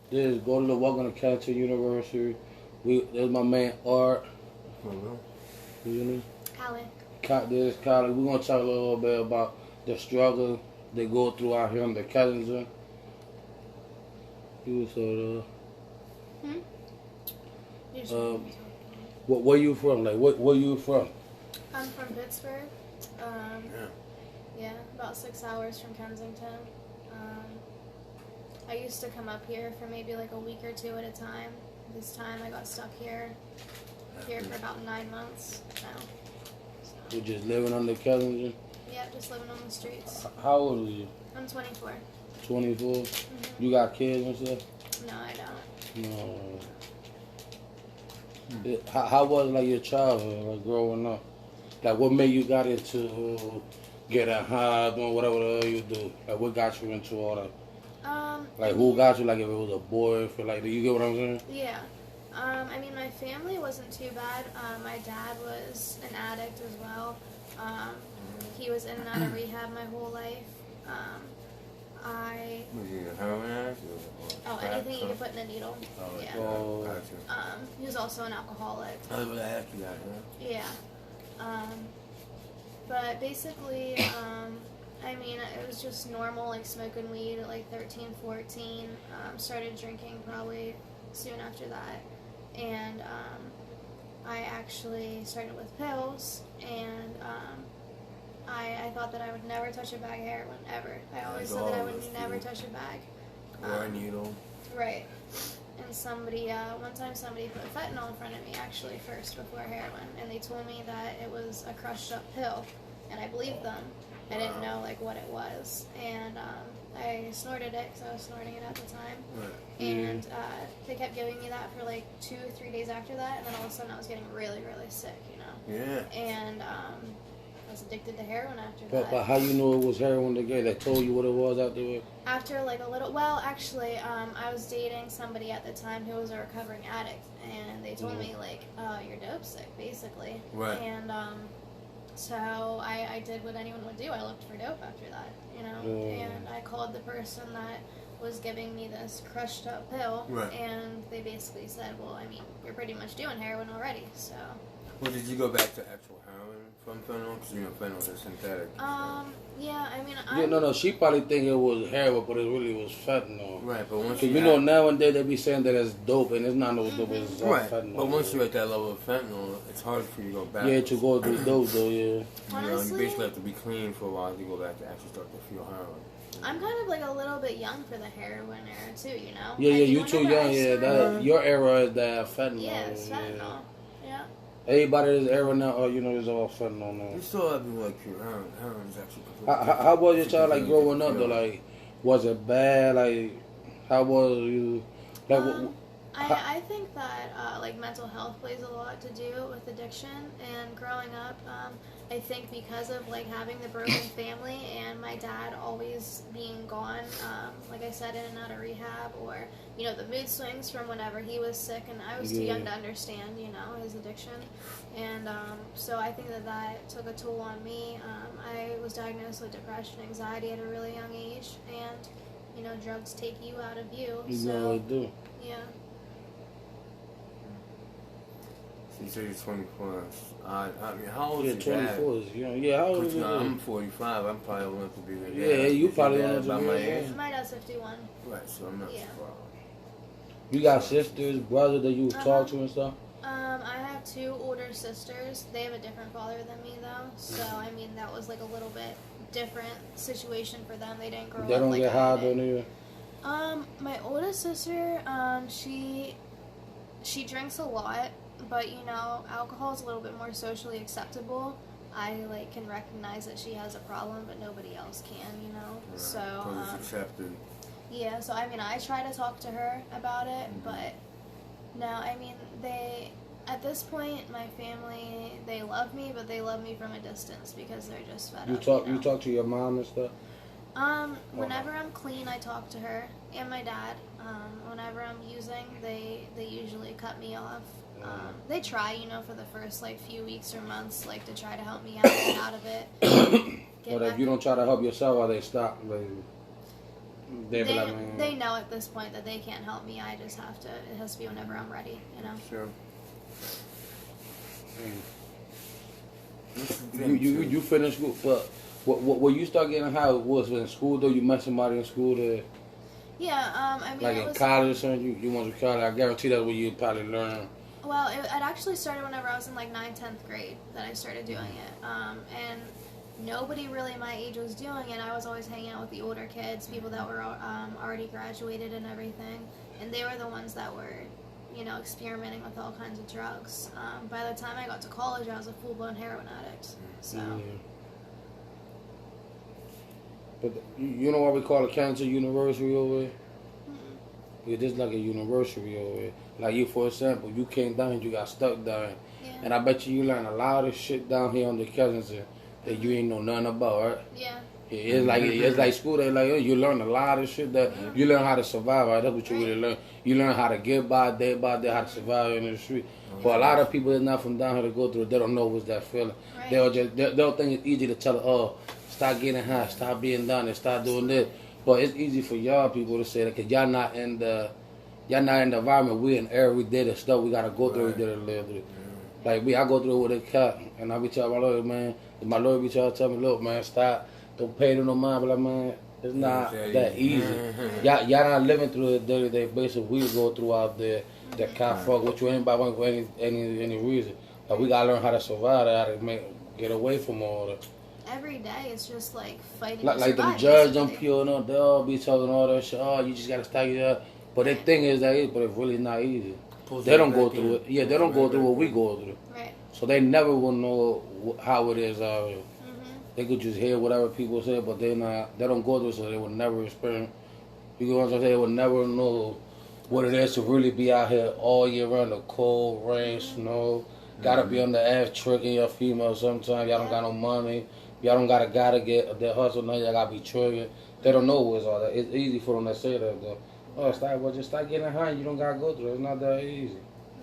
This go to the Welcome to Kensington University. There's my man Art. You know? This is college. We're gonna talk a little bit about the struggle they go through out here in the Kensington. You sort of. Where you from? Like, where you from? I'm from Pittsburgh. Yeah, about 6 hours from Kensington. I used to come up here for maybe like a week or two at a time. This time I got stuck here for about 9 months now. You just living on the Kensington? Yeah, just living on the streets. How old are you? I'm 24. 24? Mm-hmm. You got kids and stuff? No, I don't. No. How was like your childhood, like growing up? Like what made you got into get a high, doing whatever the hell you do? Like what got you into all that? Like who got you? Like if it was a boy, for like, do you get what I'm saying? Yeah. I mean, my family wasn't too bad. My dad was an addict as well. He was in and out of rehab my whole life. Was he a heroin addict? Oh, anything you can put in a needle. Oh, yeah. Oh, gotcha. He was also an alcoholic. I was going to ask you that, Yeah. But basically, I mean, it was just normal, like smoking weed at like 13, 14. Started drinking probably soon after that. And I actually started with pills, and I thought that I would never touch a bag of heroin, ever. I always said that I would never touch a bag. Or a needle. Right. And one time somebody put fentanyl in front of me, actually, first, before heroin, and they told me that it was a crushed up pill, and I believed them. I didn't know, like, what it was, and I snorted it, because I was snorting it at the time, and they kept giving me that for, like, 2 or 3 days after that, and then all of a sudden I was getting really, really sick, you know? Yeah. And I was addicted to heroin after that. But how you knew it was heroin again? They told you what it was afterwards? After, like, a little... Well, actually, I was dating somebody at the time who was a recovering addict, and they told me, like, you're dope sick, basically. Right. And, so I did what anyone would do. I looked for dope after that, you know? And I called the person that was giving me this crushed up pill, and they basically said, well, I mean, you're pretty much doing heroin already, so... Well, did you go back to actual heroin from fentanyl? Because, you know, fentanyl is synthetic. Yeah, I mean, Yeah, no, she probably think it was heroin, but it really was fentanyl. Right, but once you know, nowadays they be saying that it's dope, and it's not no dope, it's all fentanyl. But once you're at that level of fentanyl, it's hard for you to go back. Yeah, to go through dope, though, yeah. Honestly, you basically have to be clean for a while to go back to actually start to feel heroin. I'm kind of like a little bit young for the heroin era, too, you know? Yeah, you too young, yeah. Your era is that fentanyl. Yeah, it's fentanyl. Yeah. Everybody is era now, you know, is all fentanyl now. You still have to like pure heroin. Heroin is actually how was your child, like, growing up, though? Like, was it bad? Like, how was you? Like, I think that, like, mental health plays a lot to do with addiction, and growing up, I think because of, like, having the broken family and my dad always being gone, like I said, in and out of rehab, or, you know, the mood swings from whenever he was sick, and I was too young to understand, you know, his addiction, and so I think that took a toll on me. I was diagnosed with depression, anxiety at a really young age, and, you know, drugs take you out of you. You know they do. Yeah. So you say you're 24. I mean, how old is your 24 is, you know, yeah, how old is you? I'm 45. I'm probably old enough to be there. Yeah, you probably old enough about to be my there. age. My dad's 51. Right, so I'm not too far. You got sisters, brothers that you talk to and stuff? I have 2 older sisters. They have a different father than me, though. So, I mean, that was, like, a little bit different situation for them. They didn't grow up like that. They don't get high, don't either? My oldest sister, she drinks a lot, but, you know, alcohol is a little bit more socially acceptable. I, like, can recognize that she has a problem, but nobody else can, you know? Right. So, it's accepted. Yeah, so, I mean, I try to talk to her about it, but, no, I mean, at this point, my family, they love me, but they love me from a distance because they're just fed up. You talk to your mom and stuff? Whenever I'm clean, I talk to her and my dad. Whenever I'm using, they usually cut me off. They try, you know, for the first, like, few weeks or months, like, to try to help me get out of it. But if you don't try to help yourself, or they stop, like... They know at this point that they can't help me. I just have to. It has to be whenever I'm ready. You know. Sure. You finished school, but when you start getting high, was in school though? You met somebody in school that. Yeah, I mean, like in college or something, you went to college. I guarantee that's where you probably learn. Well, it actually started whenever I was in like 9th, 10th grade that I started doing it. And nobody really my age was doing it. I was always hanging out with the older kids, people that were already graduated and everything. And they were the ones that were, you know, experimenting with all kinds of drugs. By the time I got to college, I was a full-blown heroin addict. So. Yeah. But you know what we call a Kensington University over here? Yeah, this is like a university over here. Like you, for example, you came down and you got stuck down. Yeah. And I bet you learn a lot of shit down here on the Kensington that you ain't know nothing about, right? Yeah. It's like school. They like you learn a lot of shit that you learn how to survive. Right? That's what you really learn. You learn how to get by day, how to survive in the street. For a lot of people that's not from down here to go through it, they don't know what's that feeling. Right. They'll think it's easy to tell, oh, stop getting high, stop being down there, stop doing this. But it's easy for y'all people to say that because y'all not in the environment we in every day. The stuff we gotta go through, we did to live through. Like I go through it with a cat, and I be telling my lawyer, man. My lawyer be trying to tell me, look, man, stop, don't pay them no mind. But like, man, it's not that easy. Y'all not living through the day-to-day basis we go through out there. That can't fuck with you anybody want for any reason. Like we gotta learn how to survive, how to get away from all that. Every day it's just like fighting. Like the judge don't peel no, they all be talking all that shit. Oh, you just gotta stop your. But the thing is that but it's really not easy. They don't go through it. Yeah, they don't go through what we go through. Right. So they never will know how it is out here. They could just hear whatever people say, but they don't go through, so they will never experience. You know what I'm saying? They will never know what it is to really be out here all year round. The cold, rain, snow. Gotta be on the ass tricking your female sometimes. Y'all don't got no money. Y'all don't gotta get that hustle. Now y'all gotta be tricking. They don't know what's all that. It's easy for them to say that though. Oh, just start getting high. You don't gotta go through it. It's not that easy.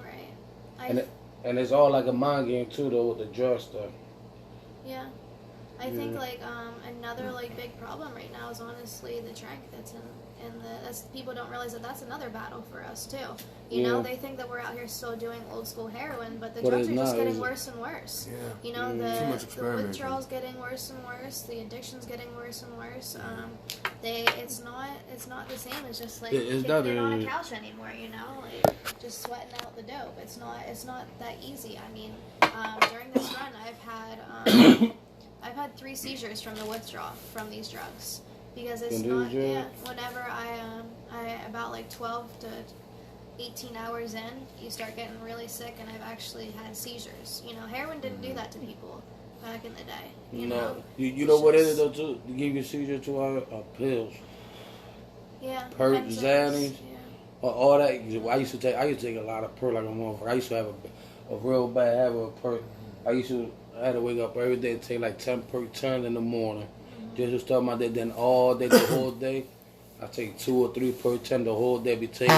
Right. And it's all like a mind game too though with the drug stuff. Yeah. I think like another like big problem right now is honestly the drink that's people don't realize that that's another battle for us too. You know, they think that we're out here still doing old school heroin, but the drugs are just getting worse and worse. Yeah. You know, the withdrawal's getting worse and worse, the addiction's getting worse and worse. It's not the same as just like sitting on a couch anymore, you know, like just sweating out the dope. It's not that easy. I mean, during this run I've had 3 seizures from the withdrawal from these drugs because it's not. Yeah, whenever I about like 12 to 18 hours in, you start getting really sick, and I've actually had seizures. You know, heroin didn't do that to people back in the day. You know what it is though too to give you seizure to are pills. Yeah. Perk, Xannies, all that. I used to take a lot of perk like a motherfucker. I used to have a real bad habit of perk. I had to wake up every day and take like 10 perk turns in the morning. Just to start my day. Then all day, the whole day, I take 2 or 3 perk 10 the whole day. Be taking every 2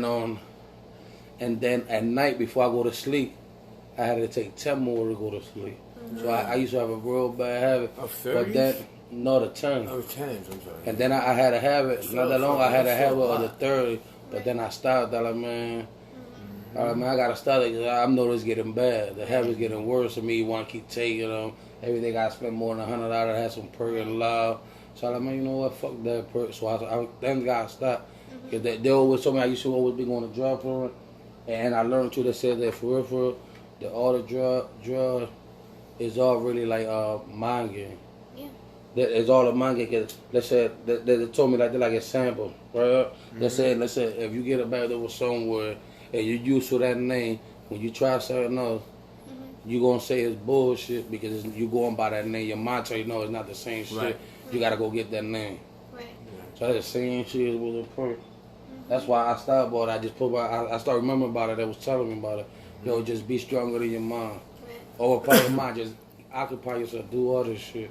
hours. And then at night before I go to sleep, I had to take 10 more to go to sleep. So I used to have a real bad habit. But then the 10. Oh, 10s, I'm sorry. And then I had a habit. Not that long. I had a habit of the 30. But then I stopped. I like, man. I gotta stop it because I know it's getting bad. The habit's getting worse for me. You want to keep taking them. Every day I gotta spend more than $100 to have some perk and loud. So I like, man, you know what? Fuck that perk. So I then gotta stop. Cause they always told me I used to always be going to drug for it. And I learned too. They said that for real, that all the drug is all really like mind game. Yeah. It's all a mind game. Cause they said they told me like they're like a sample, right? They said if you get a bag over somewhere. And you use for that name, when you try something else, you going to say it's bullshit because you going by that name. Your mind tell you, no, it's not the same shit. Right. You got to go get that name. Right. So that's the same shit with a perk. That's why I stopped about it. I just I started remembering about it. They was telling me about it. Yo, just be stronger than your mind. Right. Overpower your mind. Just occupy yourself. Do all this shit.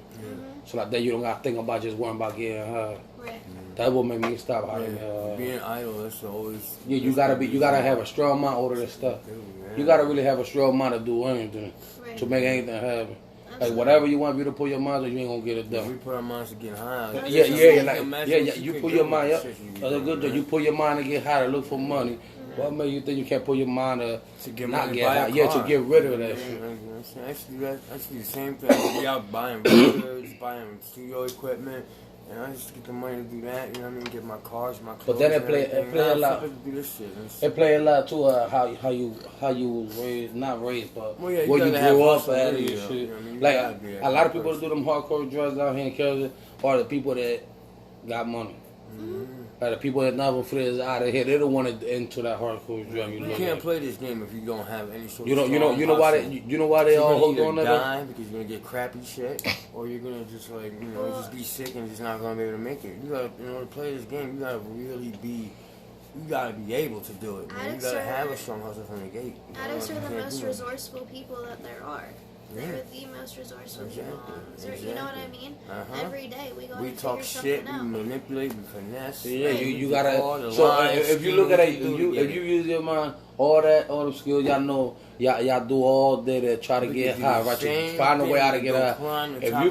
So like that you don't got to think about just worrying about getting high. Right. That what made me stop. Being idle, that's always. Yeah, you gotta have a strong mind over this stuff. You gotta really have a strong mind to do anything, to make anything happen. Like whatever you want you to put your mind to, you ain't gonna get it done. We put our minds to get high. Yeah. You put your mind up. That's a good job. You put your mind to get high to look for money. What makes you think you can't put your mind to get not money, get high? Yeah, to get rid of that shit. Actually, the same thing. I be out buying records, buying studio equipment. And I just get the money to do that, you know what I mean? Get my cars, my clothes. But then it play a lot. It play a lot too. How you was raised, not raised, but where you grew up at and shit. You know what I mean? Like a lot of people that do them hardcore drugs out here in Kensington are the people that got money. Mm-hmm. Like the people that never friends out of here, they don't want to into that hardcore drug. You can't play this game if you don't have any sort of. You know why they all hooked on that? Die because you're gonna get crappy shit, or you're gonna just just be sick and just not gonna be able to make it. You gotta, to play this game, you gotta really be. You gotta be able to do it, man. You gotta have a strong hustle from the gate. Addicts are the most resourceful people that there are. They're the most resourceful people. You know what I mean? Every day we go. We talk shit, we manipulate, we finesse. Yeah, you gotta. So if you look at it, if you use your mind, all the skills y'all know, y'all do all day to try to get high, right? To find a way how to get high. If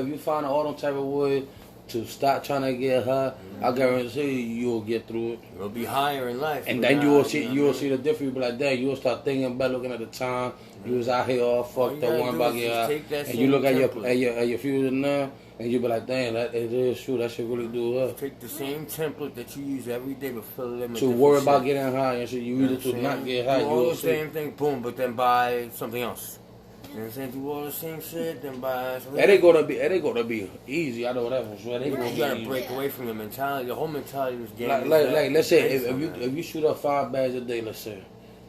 you find all them type of ways to stop trying to get high, I guarantee you'll get through it. You'll be higher in life. And then you will see the difference. You'll be like, dang, you'll start thinking about looking at the time. You was out here all fucked up, one about get high. And you look at your future now, and you be like, dang, it is true. That shit really do up. Take the same template that you use every day, but fill it in with to worry about getting high and shit. You use it to not get high. Do all the same thing, boom, but then buy something else. You know what I'm saying? Do all the same shit, then buy something. It ain't gonna be easy. I know that for sure. You gotta break away from the mentality. The whole mentality of this game. Like let's say if you shoot up 5 bags a day, let's say,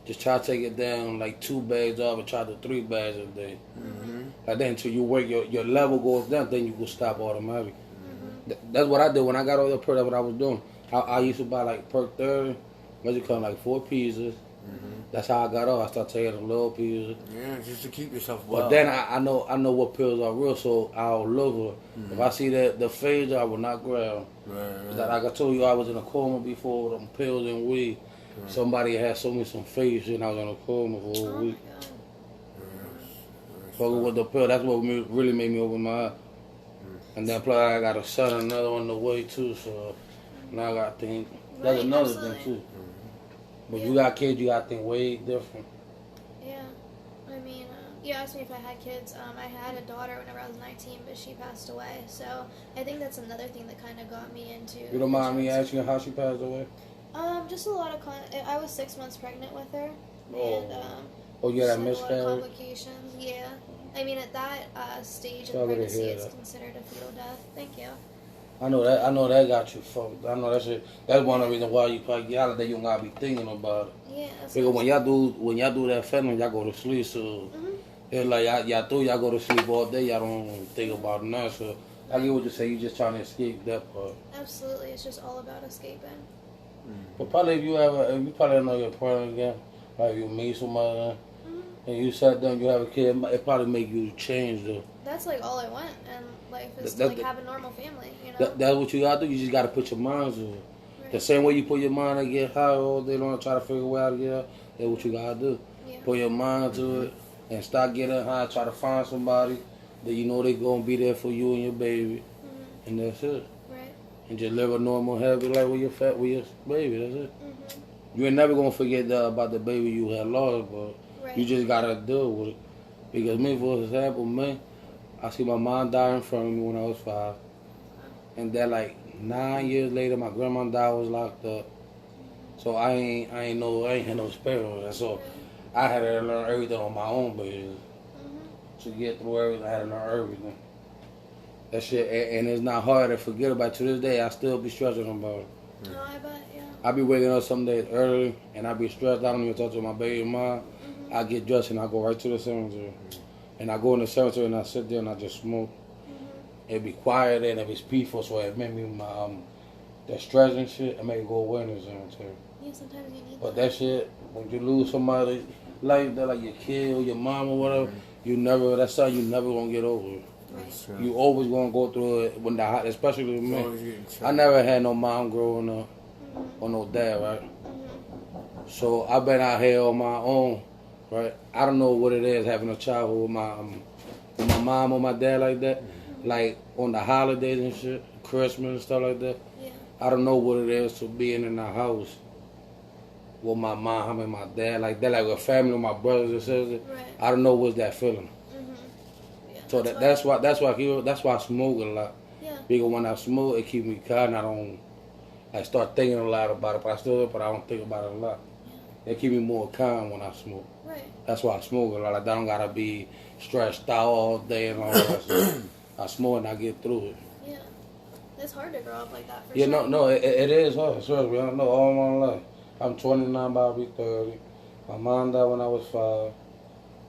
just try to take it down like 2 bags off and try to 3 bags a day. Mm-hmm. Like then until you work your level goes down, then you can stop automatically. Mm-hmm. That's what I did when I got all the perk. That's what I was doing. I used to buy like perk 30, what you call like 4 pieces. Mm-hmm. That's how I got off. I started taking the little pieces. Yeah, just to keep yourself well. But then I know what pills are real, so I'll look for. Mm-hmm. If I see the phaser, I will not grab. Right. Like I told you, I was in a coma before with them pills and weed. Right. Somebody had sold me some phase shit and I was in a coma for a week. Fucking with the pill, that's what really made me open my eye. And then plus I got a son, another one the way too, so now I got to think. That's another thing too. But you got kids, you got to think way different. Yeah. I mean, you asked me if I had kids. I had a daughter whenever I was 19, but she passed away. So I think that's another thing that kind of got me into. You don't mind me asking how she passed away? Just a lot of I was 6 months pregnant with her. Oh. And, you had a miscarriage? A lot of complications? Yeah. I mean, at that stage of pregnancy, it's considered a fetal death. Thank you. I know that got you fucked. I know that shit. That's one of the reasons why you probably get out of there. You don't gotta be thinking about it. Yeah. Because when y'all do that fentanyl, y'all go to sleep. So it's like y'all go to sleep all day. Y'all don't even think about nothing. So I get what you say. You just trying to escape that part. Absolutely, it's just all about escaping. But probably if you probably know your partner again, like you meet somebody and you sat down, you have a kid, it probably make you change though. That's like all I want in life is to have a normal family, you know? That's what you gotta do. You just gotta put your mind to it. Right. The same way you put your mind to get high all day long, try to figure a way how to get high, that's what you gotta do. Yeah. Put your mind to it and start getting high, try to find somebody that you know they gonna be there for you and your baby. And that's it. Right. And just live a normal, happy life with your baby, that's it. You ain't never gonna forget about the baby you had lost, but you just gotta deal with it. Because me, for example, I see my mom die in front of me when I was 5. And then like 9 years later, my grandma died, was locked up. So I ain't had no experience. So I had to learn everything on my own basis. To get through everything, I had to learn everything. That shit, and it's not hard to forget about it. To this day, I still be stressing about it. No, I bet, yeah. I be waking up some days early, and I be stressed. I don't even talk to my baby mom. I get dressed and I go right to the cemetery. And I go in the cemetery and I sit there and I just smoke. It be quiet and it be peaceful, so it make me that stress and shit, it make me go away in the cemetery. Yeah, sometimes you need But that shit, when you lose somebody like that, like your kid or your mom or whatever, that's something you never gonna get over. Right. You always gonna go through it when especially with me. I never had no mom growing up or no dad, right? So I've been out here on my own, right? I don't know what it is having a childhood with with my mom or my dad like that. Like on the holidays and shit, Christmas and stuff like that. Yeah. I don't know what it is to being in the house with my mom and my dad like that, like a family with my brothers and sisters. Right. I don't know what's that feeling. Yeah, so that's why I smoke a lot. Yeah. Because when I smoke, it keeps me calm. I don't start thinking a lot about it, but I don't think about it a lot. It keeps me more calm when I smoke. Right. That's why I smoke a lot. Like, I don't gotta be stressed out all day and all that stuff. I smoke and I get through it. Yeah. It's hard to grow up like that for sure. No, it is hard. Seriously, I know all my life. I'm 29, about to be 30. My mom died when I was 5.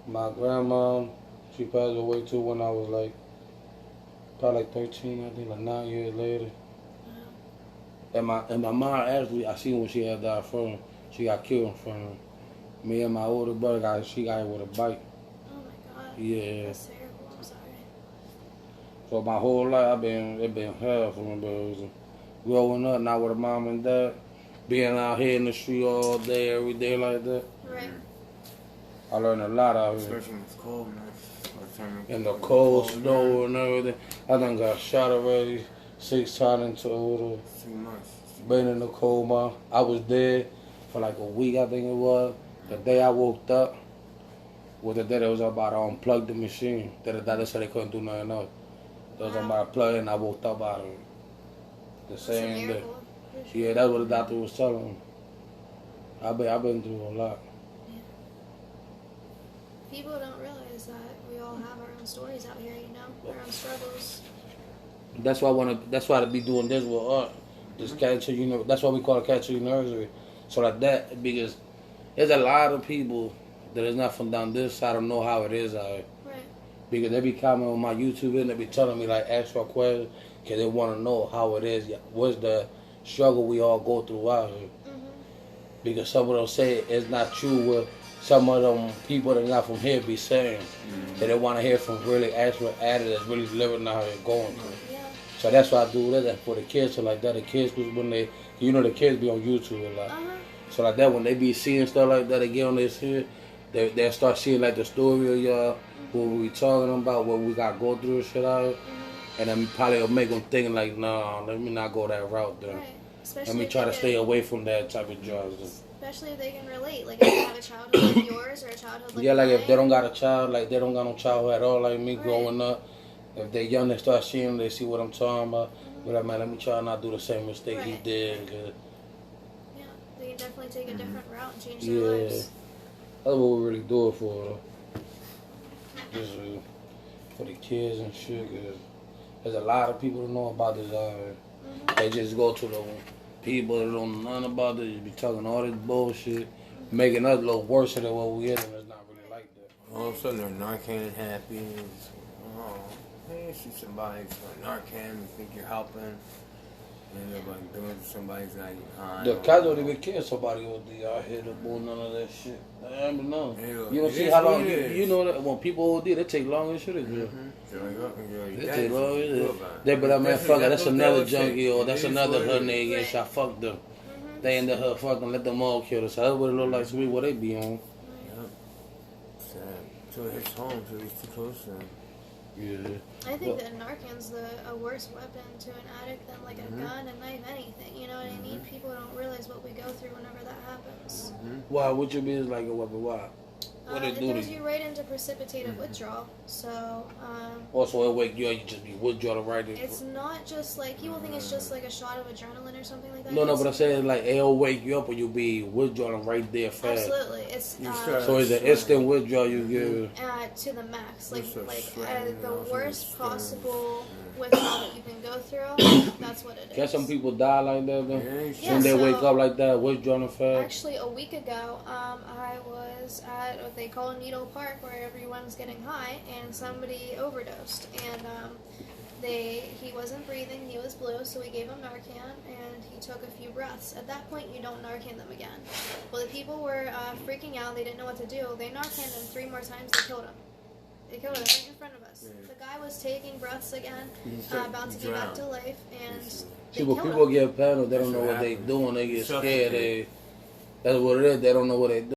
My grandma, she passed away too when I was like, probably like 13, I think, like 9 years later. Wow. And my mom actually, I seen when she had died from, she got killed in front of me. Me and my older brother, she got hit with a bike. Oh my God. Yeah. That's terrible. I'm sorry. So my whole life, it been hell for me, but growing up, not with a mom and dad, being out here in the street all day, every day like that. Right. I learned a lot out here. Especially when it's cold, man. In the cold, snow, and everything. I done got shot already 6 times in total. 3 months. Been in the coma. I was dead for like a week, I think it was. The day I woke up was the day they was about to unplug the machine. The doctor said they couldn't do nothing else. They was about to plug it and I woke up out of it. The same day. Yeah, that's what the doctor was telling me. I've been through a lot. Yeah. People don't realize that we all have our own stories out here, our own struggles. That's why I be doing this with art. Just catch that's why we call it catch your nursery. So like that, because there's a lot of people that is not from down this side don't know how it is out here. Right. Because they be commenting on my YouTube and they be telling me like extra questions because they want to know how it is. What's the struggle we all go through out here? Because some of them say it's not true what some of them people that are not from here be saying. That they want to hear from really actual addicts that's really living out here going through. Yeah. So that's why I do that for the kids. So like that, the kids, when they, the kids be on YouTube a lot. So like that, when they be seeing stuff like that, they get on this here, they start seeing like the story of y'all, what we talking about, what we got to go through and shit out here. And then probably it'll make them think like, nah, let me not go that route then. Right. Let me try to stay away from that type of drugs. Especially if they can relate, like if you have a childhood like yours or a childhood like like mine. If they don't got a child, like they don't got no childhood at all, like me growing up. If they young, they start seeing, they see what I'm talking about. But like, man, let me try not do the same mistake he did. Yeah, they can definitely take a different route and change their lives. That's what we really do it for, though. Just for the kids and shit. Cause there's a lot of people that know about this out here. They just go to the people that don't know nothing about this, be talking all this bullshit, making us look worse than what we is, and it's not really like that. All of a sudden, they're Narcan happy. Hey, see somebody for Narcan, you think you're helping. And they're like doing somebody's like high. The cats don't even care somebody OD out here doing none of that shit. I don't know. You don't see how long, you know that when people OD, they take long as shit as well. They take long as shit. They be like, man, fuck it, that's another junkie or that's another hood nigga and shit, fuck them. They in the hood, fuck them, let them all kill us. That's what it look like to me, what they be on. So it's home, so it's too close to them. Yeah. I think that Narcan's a worse weapon to an addict than like a gun, a knife, anything. You know what I mean? People don't realize what we go through whenever that happens. Why? What you mean is like a weapon? Why? What it do? It throws you right into precipitated withdrawal. So. Also, it wake you up. You just be withdrawal right there. It's not just like people think it's just like a shot of adrenaline or something like that. No, but I'm saying like it'll wake you up and you'll be withdrawing right there fast. Absolutely, it's so it's an instant withdrawal you give to the max, like the worst possible withdrawal that you can go through. That's what it is. Can some people die like that then? Yeah, when they wake up like that, withdrawing fast? Actually, a week ago, I was at what they call Needle Park, where everyone's getting high, and somebody overdosed, and he wasn't breathing, he was blue, so we gave him Narcan, and he took a few breaths. At that point, you don't Narcan them again. Well, the people were freaking out, they didn't know what to do. They Narcaned him 3 more times, they killed him. They killed him right in front of us. The guy was taking breaths again, about to be back to life, and people get paranoid, they don't know what they doing, they get scared, that's what it is, they don't know what they do.